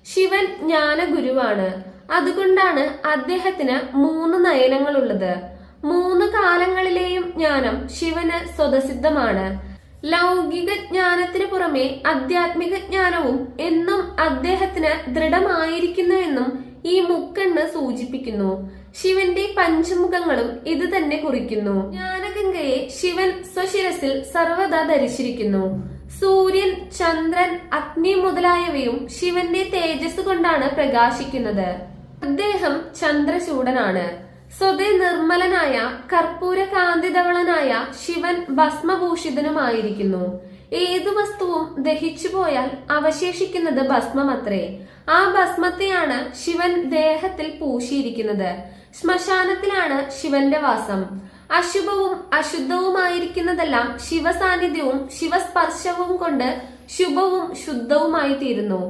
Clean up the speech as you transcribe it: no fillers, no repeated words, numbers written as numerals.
ശിവൻ ജ്ഞാനഗുരുവാണ്. അതുകൊണ്ടാണ് അദ്ദേഹത്തിന് 3 നയനങ്ങളുള്ളത്. 3 കാലങ്ങളിലെയും ജ്ഞാനം ശിവന് സ്വതസിദ്ധമാണ്. ലൗകിക ജ്ഞാനത്തിന് പുറമെ ആധ്യാത്മിക ജ്ഞാനവും എന്നും അദ്ദേഹത്തിന് ദൃഢമായിരിക്കുന്നുവെന്നും ഈ മുക്കണ്ണ് സൂചിപ്പിക്കുന്നു. ശിവന്റെ പഞ്ചമുഖങ്ങളും ഇത് തന്നെ കുറിക്കുന്നു. ജ്ഞാനഗംഗയെ ശിവൻ സ്വശിരസിൽ സർവദാ ധരിച്ചിരിക്കുന്നു. സൂര്യൻ, ചന്ദ്രൻ, അഗ്നി മുതലായവയും ശിവന്റെ തേജസ് കൊണ്ടാണ് പ്രകാശിക്കുന്നത്. അദ്ദേഹം ചന്ദ്രചൂടനാണ്. സ്വതേ നിർമ്മലനായ കർപ്പൂര കാന്തിധവളനായ ശിവൻ ഭസ്മഭൂഷിതനുമായിരിക്കുന്നു. ഏതു വസ്തുവും ദഹിച്ചു പോയാൽ അവശേഷിക്കുന്നത് ഭസ്മമത്രേ. ആ ഭസ്മത്തെയാണ് ശിവൻ ദേഹത്തിൽ പൂശിയിരിക്കുന്നത്. ശ്മശാനത്തിലാണ് ശിവന്റെ വാസം. അശുഭവും അശുദ്ധവുമായിരിക്കുന്നതെല്ലാം ശിവസാന്നിധ്യവും ശിവസ്പർശവും കൊണ്ട് ശുഭവും ശുദ്ധവുമായി തീരുന്നു.